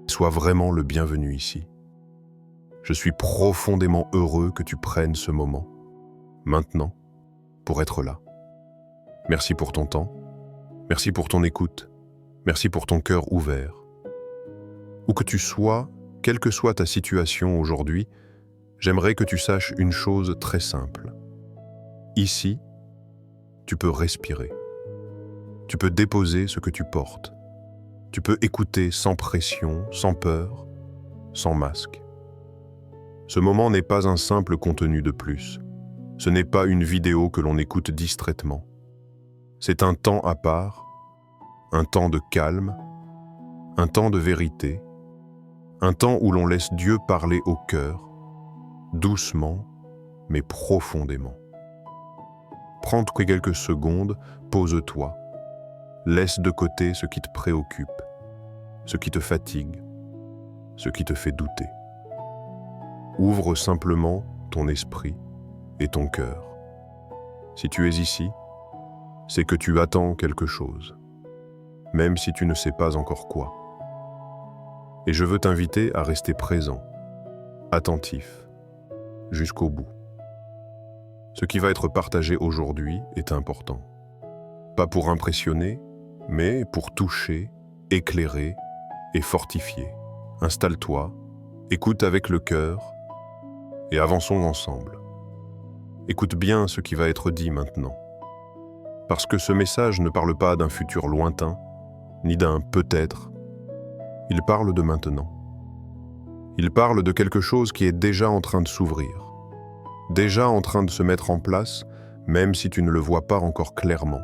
Sois vraiment le bienvenu ici. Je suis profondément heureux que tu prennes ce moment, maintenant, pour être là. Merci pour ton temps, merci pour ton écoute, merci pour ton cœur ouvert. Où que tu sois, quelle que soit ta situation aujourd'hui, j'aimerais que tu saches une chose très simple. Ici, tu peux respirer. Tu peux déposer ce que tu portes. Tu peux écouter sans pression, sans peur, sans masque. Ce moment n'est pas un simple contenu de plus. Ce n'est pas une vidéo que l'on écoute distraitement. C'est un temps à part, un temps de calme, un temps de vérité, un temps où l'on laisse Dieu parler au cœur, doucement, mais profondément. Prends quelques secondes, pose-toi. Laisse de côté ce qui te préoccupe, ce qui te fatigue, ce qui te fait douter. Ouvre simplement ton esprit et ton cœur. Si tu es ici, c'est que tu attends quelque chose, même si tu ne sais pas encore quoi. Et je veux t'inviter à rester présent, attentif, jusqu'au bout. Ce qui va être partagé aujourd'hui est important. Pas pour impressionner, mais pour toucher, éclairer et fortifier. Installe-toi, écoute avec le cœur et avançons ensemble. Écoute bien ce qui va être dit maintenant. Parce que ce message ne parle pas d'un futur lointain, ni d'un peut-être. Il parle de maintenant. Il parle de quelque chose qui est déjà en train de s'ouvrir, déjà en train de se mettre en place, même si tu ne le vois pas encore clairement.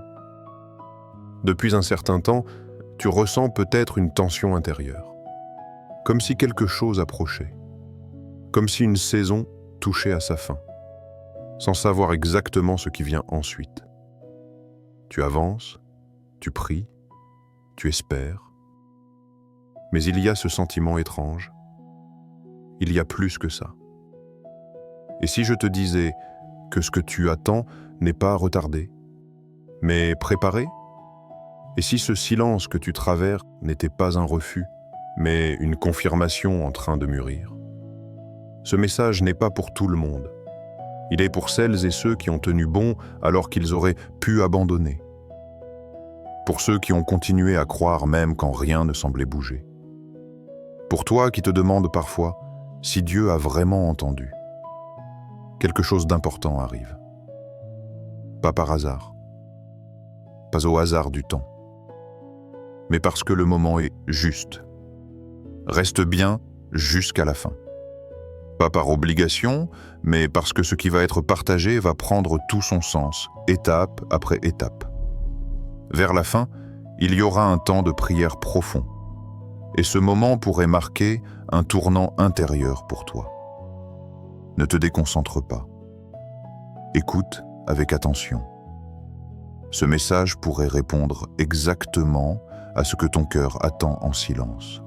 Depuis un certain temps, tu ressens peut-être une tension intérieure, comme si quelque chose approchait, comme si une saison touchait à sa fin, sans savoir exactement ce qui vient ensuite. Tu avances, tu pries, tu espères, mais il y a ce sentiment étrange. Il y a plus que ça. Et si je te disais que ce que tu attends n'est pas retardé, mais préparé? Et si ce silence que tu traverses n'était pas un refus, mais une confirmation en train de mûrir? Ce message n'est pas pour tout le monde. Il est pour celles et ceux qui ont tenu bon alors qu'ils auraient pu abandonner. Pour ceux qui ont continué à croire même quand rien ne semblait bouger. Pour toi qui te demandes parfois si Dieu a vraiment entendu. Quelque chose d'important arrive. Pas par hasard. Pas au hasard du temps. Mais parce que le moment est juste. Reste bien jusqu'à la fin. Pas par obligation, mais parce que ce qui va être partagé va prendre tout son sens, étape après étape. Vers la fin, il y aura un temps de prière profond. Et ce moment pourrait marquer un tournant intérieur pour toi. Ne te déconcentre pas. Écoute avec attention. Ce message pourrait répondre exactement à ce que ton cœur attend en silence.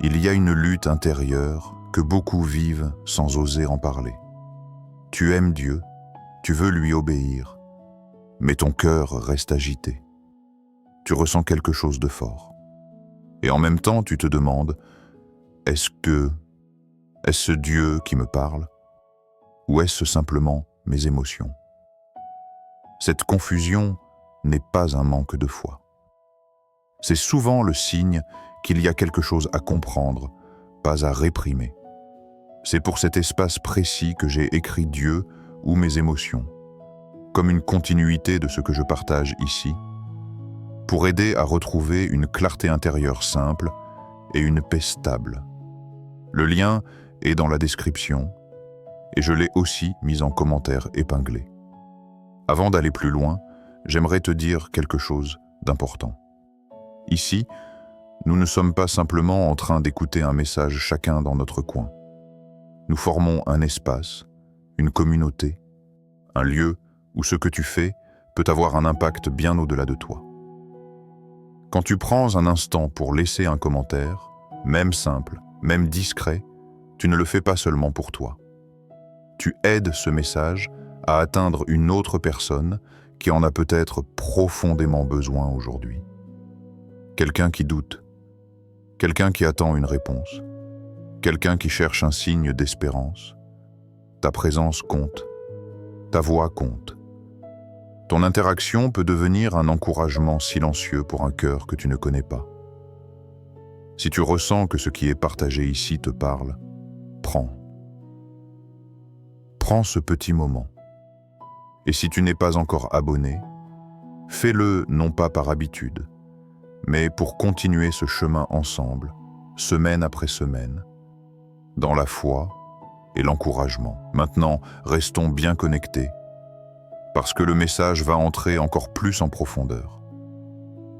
Il y a une lutte intérieure que beaucoup vivent sans oser en parler. Tu aimes Dieu, tu veux lui obéir, mais ton cœur reste agité. Tu ressens quelque chose de fort. Et en même temps, tu te demandes, est-ce Dieu qui me parle? Ou est-ce simplement mes émotions? Cette confusion n'est pas un manque de foi. C'est souvent le signe qu'il y a quelque chose à comprendre, pas à réprimer. C'est pour cet espace précis que j'ai écrit Dieu ou mes émotions, comme une continuité de ce que je partage ici, pour aider à retrouver une clarté intérieure simple et une paix stable. Le lien est dans la description et je l'ai aussi mis en commentaire épinglé. Avant d'aller plus loin, j'aimerais te dire quelque chose d'important. Ici, nous ne sommes pas simplement en train d'écouter un message chacun dans notre coin. Nous formons un espace, une communauté, un lieu où ce que tu fais peut avoir un impact bien au-delà de toi. Quand tu prends un instant pour laisser un commentaire, même simple, même discret, tu ne le fais pas seulement pour toi. Tu aides ce message à atteindre une autre personne qui en a peut-être profondément besoin aujourd'hui. Quelqu'un qui doute, quelqu'un qui attend une réponse, quelqu'un qui cherche un signe d'espérance. Ta présence compte, ta voix compte. Ton interaction peut devenir un encouragement silencieux pour un cœur que tu ne connais pas. Si tu ressens que ce qui est partagé ici te parle, prends. Prends ce petit moment. Et si tu n'es pas encore abonné, fais-le non pas par habitude, mais pour continuer ce chemin ensemble, semaine après semaine, dans la foi et l'encouragement. Maintenant, restons bien connectés, parce que le message va entrer encore plus en profondeur.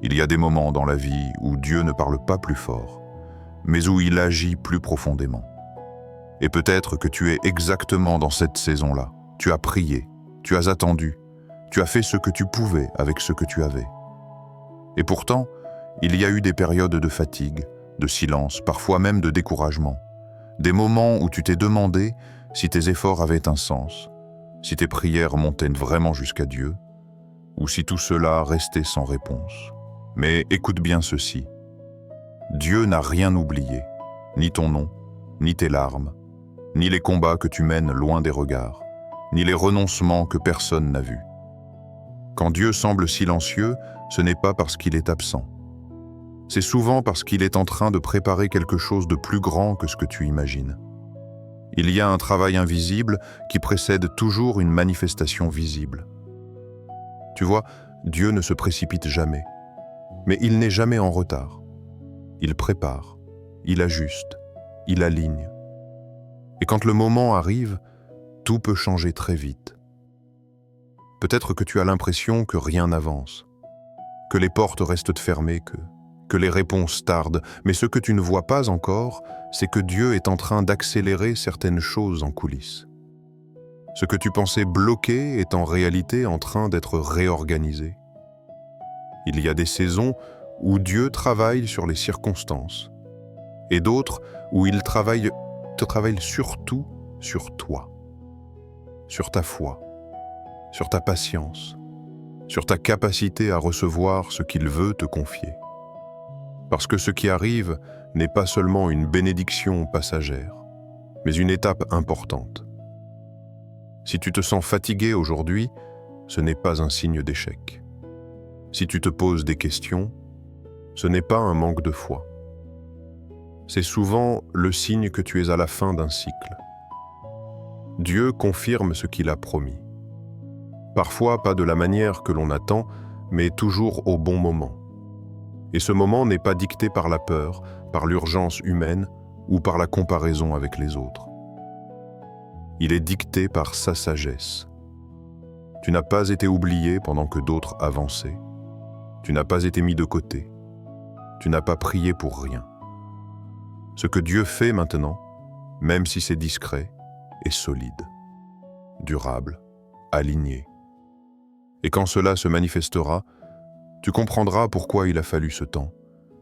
Il y a des moments dans la vie où Dieu ne parle pas plus fort, mais où il agit plus profondément. Et peut-être que tu es exactement dans cette saison-là. Tu as prié, tu as attendu, tu as fait ce que tu pouvais avec ce que tu avais. Et pourtant, il y a eu des périodes de fatigue, de silence, parfois même de découragement. Des moments où tu t'es demandé si tes efforts avaient un sens, si tes prières montaient vraiment jusqu'à Dieu, ou si tout cela restait sans réponse. Mais écoute bien ceci. Dieu n'a rien oublié, ni ton nom, ni tes larmes, ni les combats que tu mènes loin des regards, ni les renoncements que personne n'a vus. Quand Dieu semble silencieux, ce n'est pas parce qu'il est absent. C'est souvent parce qu'il est en train de préparer quelque chose de plus grand que ce que tu imagines. Il y a un travail invisible qui précède toujours une manifestation visible. Tu vois, Dieu ne se précipite jamais, mais il n'est jamais en retard. Il prépare, il ajuste, il aligne. Et quand le moment arrive, tout peut changer très vite. Peut-être que tu as l'impression que rien n'avance, que les portes restent fermées, que les réponses tardent, mais ce que tu ne vois pas encore, c'est que Dieu est en train d'accélérer certaines choses en coulisses. Ce que tu pensais bloqué est en réalité en train d'être réorganisé. Il y a des saisons où Dieu travaille sur les circonstances, et d'autres où il travaille surtout sur toi, sur ta foi, sur ta patience, sur ta capacité à recevoir ce qu'il veut te confier. Parce que ce qui arrive n'est pas seulement une bénédiction passagère, mais une étape importante. Si tu te sens fatigué aujourd'hui, ce n'est pas un signe d'échec. Si tu te poses des questions, ce n'est pas un manque de foi. C'est souvent le signe que tu es à la fin d'un cycle. Dieu confirme ce qu'il a promis. Parfois pas de la manière que l'on attend, mais toujours au bon moment. Et ce moment n'est pas dicté par la peur, par l'urgence humaine ou par la comparaison avec les autres. Il est dicté par sa sagesse. Tu n'as pas été oublié pendant que d'autres avançaient. Tu n'as pas été mis de côté. Tu n'as pas prié pour rien. Ce que Dieu fait maintenant, même si c'est discret, est solide, durable, aligné. Et quand cela se manifestera, tu comprendras pourquoi il a fallu ce temps,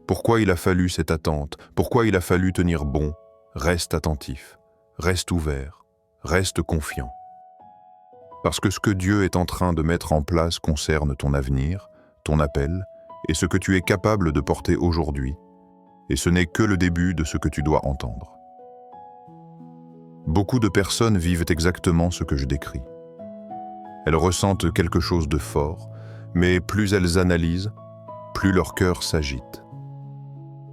pourquoi il a fallu cette attente, pourquoi il a fallu tenir bon. Reste attentif, reste ouvert, reste confiant. Parce que ce que Dieu est en train de mettre en place concerne ton avenir, ton appel, et ce que tu es capable de porter aujourd'hui, et ce n'est que le début de ce que tu dois entendre. Beaucoup de personnes vivent exactement ce que je décris. Elles ressentent quelque chose de fort, mais plus elles analysent, plus leur cœur s'agite.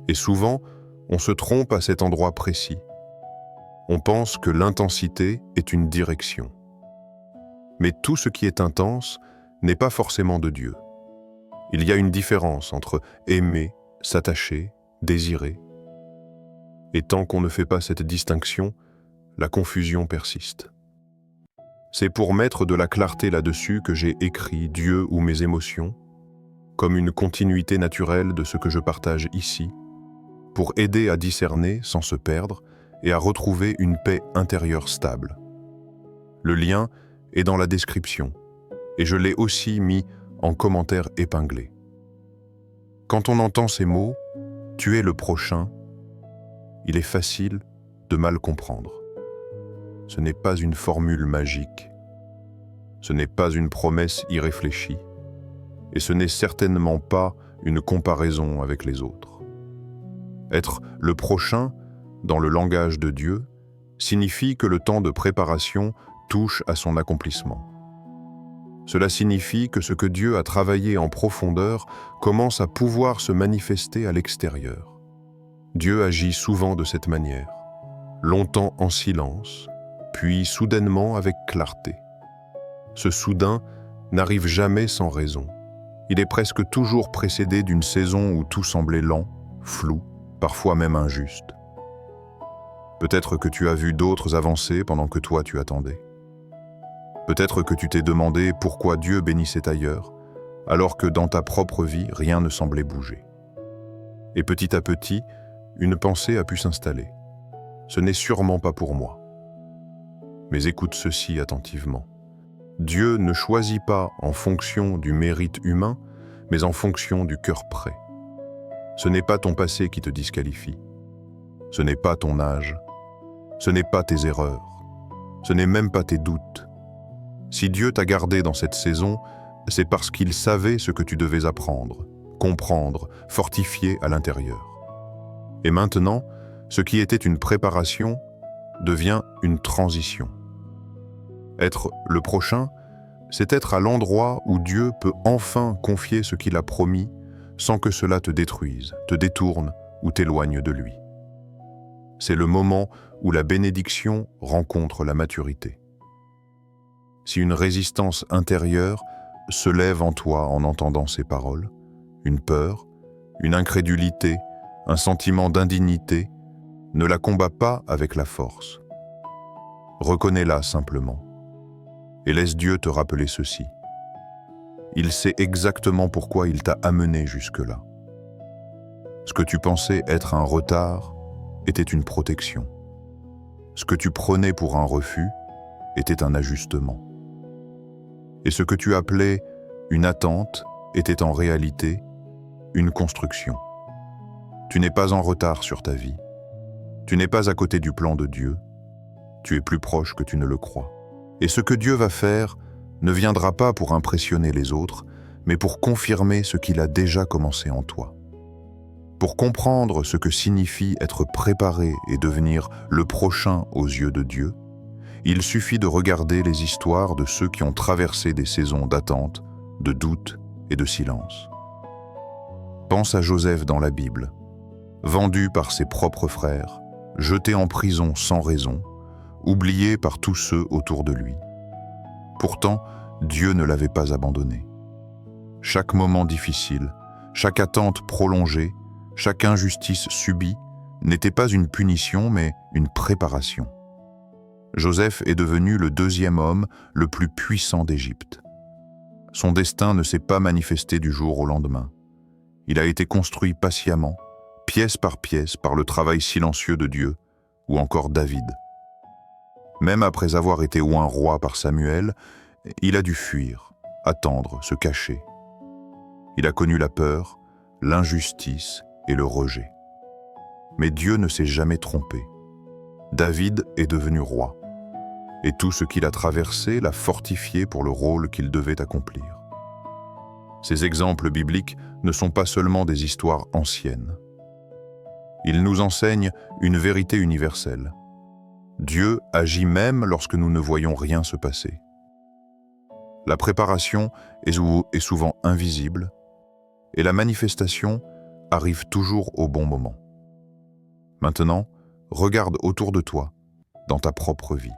Et souvent, on se trompe à cet endroit précis. On pense que l'intensité est une direction. Mais tout ce qui est intense n'est pas forcément de Dieu. Il y a une différence entre aimer, s'attacher, désirer. Et tant qu'on ne fait pas cette distinction, la confusion persiste. C'est pour mettre de la clarté là-dessus que j'ai écrit Dieu ou mes émotions, comme une continuité naturelle de ce que je partage ici, pour aider à discerner sans se perdre et à retrouver une paix intérieure stable. Le lien est dans la description, et je l'ai aussi mis en commentaire épinglé. Quand on entend ces mots, « tu es le prochain », il est facile de mal comprendre. Ce n'est pas une formule magique, ce n'est pas une promesse irréfléchie, et ce n'est certainement pas une comparaison avec les autres. Être le prochain, dans le langage de Dieu, signifie que le temps de préparation touche à son accomplissement. Cela signifie que ce que Dieu a travaillé en profondeur commence à pouvoir se manifester à l'extérieur. Dieu agit souvent de cette manière, longtemps en silence, puis soudainement avec clarté. Ce soudain n'arrive jamais sans raison. Il est presque toujours précédé d'une saison où tout semblait lent, flou, parfois même injuste. Peut-être que tu as vu d'autres avancées pendant que toi tu attendais. Peut-être que tu t'es demandé pourquoi Dieu bénissait ailleurs, alors que dans ta propre vie, rien ne semblait bouger. Et petit à petit, une pensée a pu s'installer. Ce n'est sûrement pas pour moi. Mais écoute ceci attentivement. Dieu ne choisit pas en fonction du mérite humain, mais en fonction du cœur prêt. Ce n'est pas ton passé qui te disqualifie. Ce n'est pas ton âge. Ce n'est pas tes erreurs. Ce n'est même pas tes doutes. Si Dieu t'a gardé dans cette saison, c'est parce qu'il savait ce que tu devais apprendre, comprendre, fortifier à l'intérieur. Et maintenant, ce qui était une préparation devient une transition. Être le prochain, c'est être à l'endroit où Dieu peut enfin confier ce qu'il a promis sans que cela te détruise, te détourne ou t'éloigne de lui. C'est le moment où la bénédiction rencontre la maturité. Si une résistance intérieure se lève en toi en entendant ces paroles, une peur, une incrédulité, un sentiment d'indignité, ne la combat pas avec la force. Reconnais-la simplement et laisse Dieu te rappeler ceci. Il sait exactement pourquoi il t'a amené jusque-là. Ce que tu pensais être un retard était une protection. Ce que tu prenais pour un refus était un ajustement. Et ce que tu appelais une attente était en réalité une construction. Tu n'es pas en retard sur ta vie. Tu n'es pas à côté du plan de Dieu. Tu es plus proche que tu ne le crois. Et ce que Dieu va faire ne viendra pas pour impressionner les autres, mais pour confirmer ce qu'il a déjà commencé en toi. Pour comprendre ce que signifie être préparé et devenir le prochain aux yeux de Dieu, il suffit de regarder les histoires de ceux qui ont traversé des saisons d'attente, de doute et de silence. Pense à Joseph dans la Bible, vendu par ses propres frères, jeté en prison sans raison, oublié par tous ceux autour de lui. Pourtant, Dieu ne l'avait pas abandonné. Chaque moment difficile, chaque attente prolongée, chaque injustice subie n'était pas une punition mais une préparation. Joseph est devenu le deuxième homme le plus puissant d'Égypte. Son destin ne s'est pas manifesté du jour au lendemain. Il a été construit patiemment, pièce par le travail silencieux de Dieu, ou encore David. Même après avoir été oint roi par Samuel, il a dû fuir, attendre, se cacher. Il a connu la peur, l'injustice et le rejet. Mais Dieu ne s'est jamais trompé. David est devenu roi, et tout ce qu'il a traversé l'a fortifié pour le rôle qu'il devait accomplir. Ces exemples bibliques ne sont pas seulement des histoires anciennes. Ils nous enseignent une vérité universelle. Dieu agit même lorsque nous ne voyons rien se passer. La préparation est souvent invisible, et la manifestation arrive toujours au bon moment. Maintenant, regarde autour de toi, dans ta propre vie.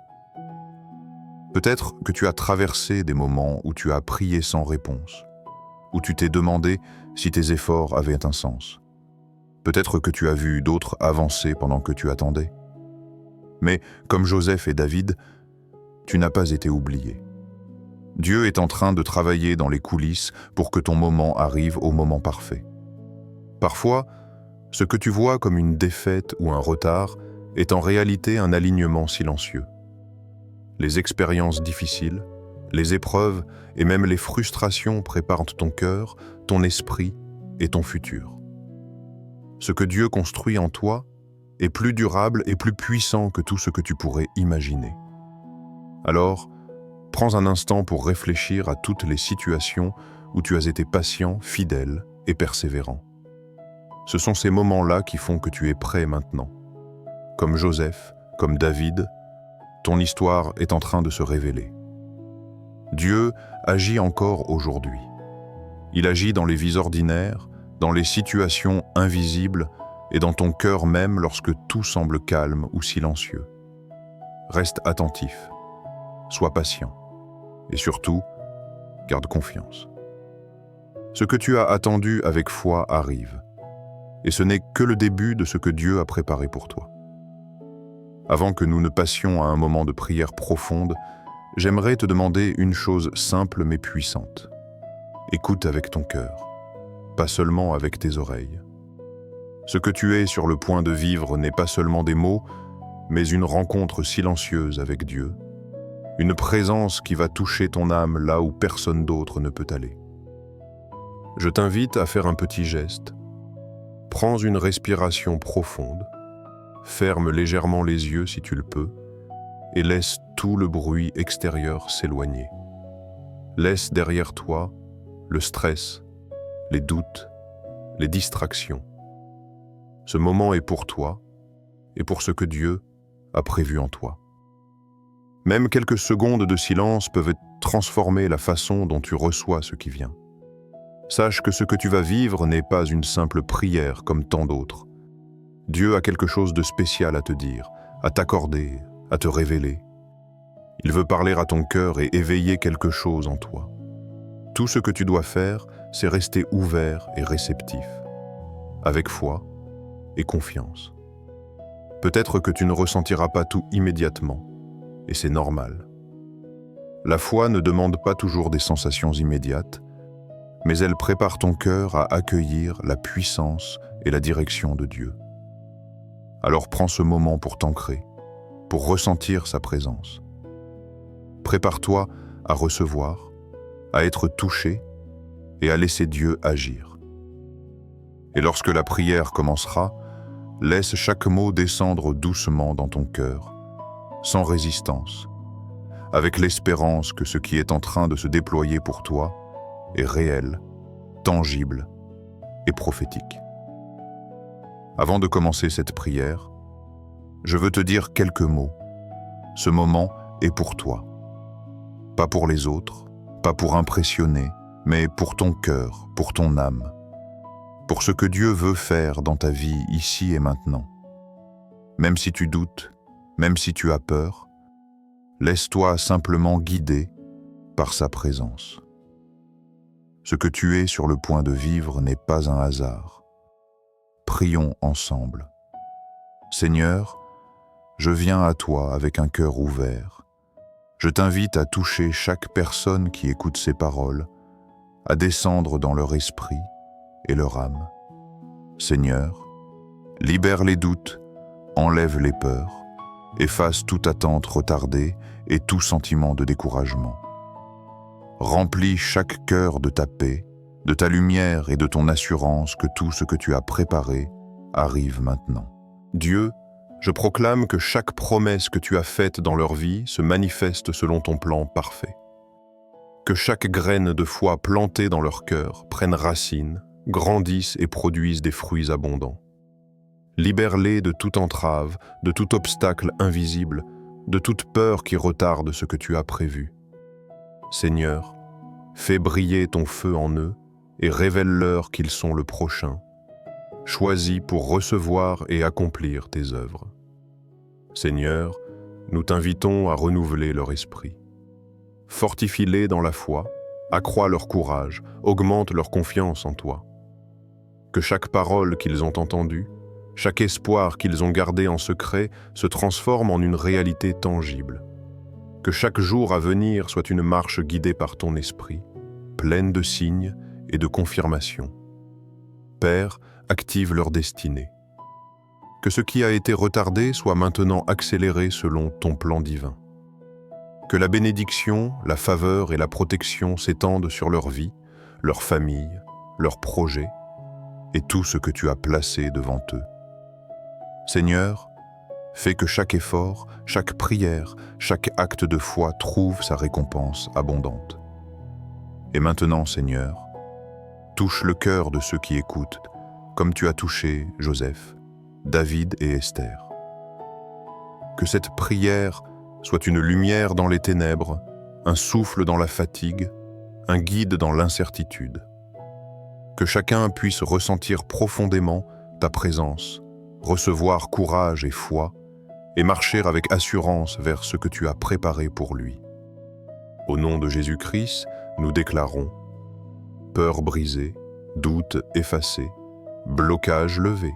Peut-être que tu as traversé des moments où tu as prié sans réponse, où tu t'es demandé si tes efforts avaient un sens. Peut-être que tu as vu d'autres avancer pendant que tu attendais. Mais, comme Joseph et David, tu n'as pas été oublié. Dieu est en train de travailler dans les coulisses pour que ton moment arrive au moment parfait. Parfois, ce que tu vois comme une défaite ou un retard est en réalité un alignement silencieux. Les expériences difficiles, les épreuves et même les frustrations préparent ton cœur, ton esprit et ton futur. Ce que Dieu construit en toi est plus durable et plus puissant que tout ce que tu pourrais imaginer. Alors, prends un instant pour réfléchir à toutes les situations où tu as été patient, fidèle et persévérant. Ce sont ces moments-là qui font que tu es prêt maintenant. Comme Joseph, comme David, ton histoire est en train de se révéler. Dieu agit encore aujourd'hui. Il agit dans les vies ordinaires, dans les situations invisibles et dans ton cœur même lorsque tout semble calme ou silencieux. Reste attentif, sois patient et surtout, garde confiance. Ce que tu as attendu avec foi arrive, et ce n'est que le début de ce que Dieu a préparé pour toi. Avant que nous ne passions à un moment de prière profonde, j'aimerais te demander une chose simple mais puissante. Écoute avec ton cœur, pas seulement avec tes oreilles. Ce que tu es sur le point de vivre n'est pas seulement des mots, mais une rencontre silencieuse avec Dieu, une présence qui va toucher ton âme là où personne d'autre ne peut aller. Je t'invite à faire un petit geste. Prends une respiration profonde, ferme légèrement les yeux si tu le peux, et laisse tout le bruit extérieur s'éloigner. Laisse derrière toi le stress, les doutes, les distractions. Ce moment est pour toi et pour ce que Dieu a prévu en toi. Même quelques secondes de silence peuvent transformer la façon dont tu reçois ce qui vient. Sache que ce que tu vas vivre n'est pas une simple prière comme tant d'autres. Dieu a quelque chose de spécial à te dire, à t'accorder, à te révéler. Il veut parler à ton cœur et éveiller quelque chose en toi. Tout ce que tu dois faire, c'est rester ouvert et réceptif, avec foi et confiance. Peut-être que tu ne ressentiras pas tout immédiatement, et c'est normal. La foi ne demande pas toujours des sensations immédiates, mais elle prépare ton cœur à accueillir la puissance et la direction de Dieu. Alors prends ce moment pour t'ancrer, pour ressentir sa présence. Prépare-toi à recevoir, à être touché et à laisser Dieu agir. Et lorsque la prière commencera, laisse chaque mot descendre doucement dans ton cœur, sans résistance, avec l'espérance que ce qui est en train de se déployer pour toi est réel, tangible et prophétique. Avant de commencer cette prière, je veux te dire quelques mots. Ce moment est pour toi. Pas pour les autres, pas pour impressionner, mais pour ton cœur, pour ton âme, pour ce que Dieu veut faire dans ta vie ici et maintenant. Même si tu doutes, même si tu as peur, laisse-toi simplement guider par sa présence. Ce que tu es sur le point de vivre n'est pas un hasard. Prions ensemble. Seigneur, je viens à toi avec un cœur ouvert. Je t'invite à toucher chaque personne qui écoute ces paroles, à descendre dans leur esprit et leur âme. Seigneur, libère les doutes, enlève les peurs, efface toute attente retardée et tout sentiment de découragement. Remplis chaque cœur de ta paix, de ta lumière et de ton assurance que tout ce que tu as préparé arrive maintenant. Dieu, je proclame que chaque promesse que tu as faite dans leur vie se manifeste selon ton plan parfait. Que chaque graine de foi plantée dans leur cœur prenne racine, grandisse et produise des fruits abondants. Libère-les de toute entrave, de tout obstacle invisible, de toute peur qui retarde ce que tu as prévu. Seigneur, fais briller ton feu en eux et révèle-leur qu'ils sont le prochain, choisi pour recevoir et accomplir tes œuvres. Seigneur, nous t'invitons à renouveler leur esprit. Fortifie-les dans la foi, accrois leur courage, augmente leur confiance en toi. Que chaque parole qu'ils ont entendue, chaque espoir qu'ils ont gardé en secret se transforme en une réalité tangible. Que chaque jour à venir soit une marche guidée par ton esprit, pleine de signes et de confirmations. Père, active leur destinée. Que ce qui a été retardé soit maintenant accéléré selon ton plan divin. Que la bénédiction, la faveur et la protection s'étendent sur leur vie, leur famille, leurs projets et tout ce que tu as placé devant eux. Seigneur, fais que chaque effort, chaque prière, chaque acte de foi trouve sa récompense abondante. Et maintenant, Seigneur, touche le cœur de ceux qui écoutent, comme tu as touché Joseph, David et Esther. Que cette prière soit une lumière dans les ténèbres, un souffle dans la fatigue, un guide dans l'incertitude. Que chacun puisse ressentir profondément ta présence, recevoir courage et foi, et marcher avec assurance vers ce que tu as préparé pour lui. Au nom de Jésus-Christ, nous déclarons peur brisée, doute effacé, blocage levé,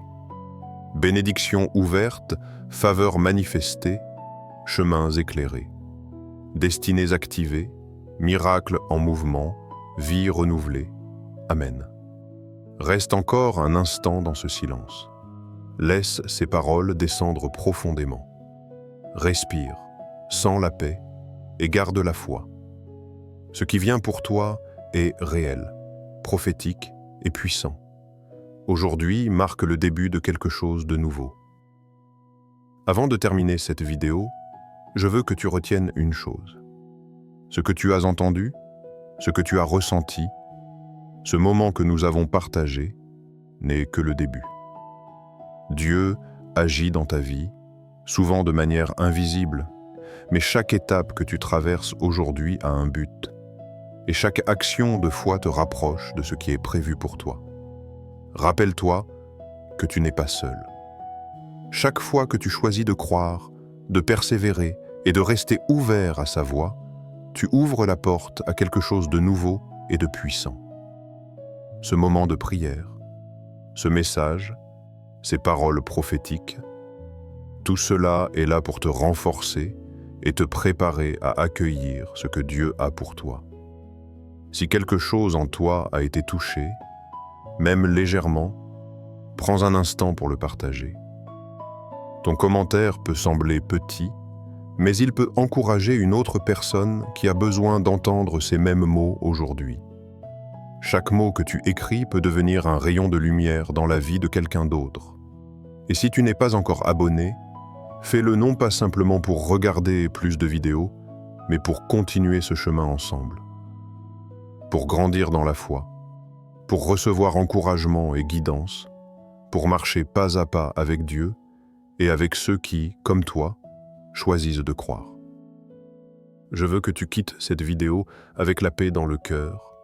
bénédiction ouverte, faveur manifestée, chemins éclairés, destinées activées, miracles en mouvement, vie renouvelée. Amen. Reste encore un instant dans ce silence. Laisse ces paroles descendre profondément. Respire, sens la paix et garde la foi. Ce qui vient pour toi est réel, prophétique et puissant. Aujourd'hui marque le début de quelque chose de nouveau. Avant de terminer cette vidéo, je veux que tu retiennes une chose. Ce que tu as entendu, ce que tu as ressenti, ce moment que nous avons partagé n'est que le début. Dieu agit dans ta vie, souvent de manière invisible, mais chaque étape que tu traverses aujourd'hui a un but, et chaque action de foi te rapproche de ce qui est prévu pour toi. Rappelle-toi que tu n'es pas seul. Chaque fois que tu choisis de croire, de persévérer et de rester ouvert à sa voix, tu ouvres la porte à quelque chose de nouveau et de puissant. Ce moment de prière, ce message, ces paroles prophétiques, tout cela est là pour te renforcer et te préparer à accueillir ce que Dieu a pour toi. Si quelque chose en toi a été touché, même légèrement, prends un instant pour le partager. Ton commentaire peut sembler petit, mais il peut encourager une autre personne qui a besoin d'entendre ces mêmes mots aujourd'hui. Chaque mot que tu écris peut devenir un rayon de lumière dans la vie de quelqu'un d'autre. Et si tu n'es pas encore abonné, fais-le non pas simplement pour regarder plus de vidéos, mais pour continuer ce chemin ensemble. Pour grandir dans la foi, pour recevoir encouragement et guidance, pour marcher pas à pas avec Dieu et avec ceux qui, comme toi, choisissent de croire. Je veux que tu quittes cette vidéo avec la paix dans le cœur,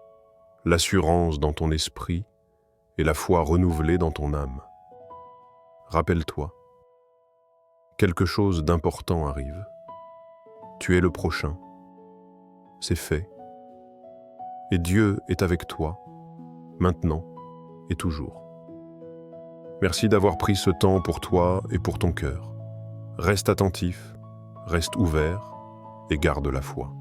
l'assurance dans ton esprit et la foi renouvelée dans ton âme. Rappelle-toi, quelque chose d'important arrive. Tu es le prochain. C'est fait. Et Dieu est avec toi, maintenant et toujours. Merci d'avoir pris ce temps pour toi et pour ton cœur. Reste attentif, reste ouvert et garde la foi.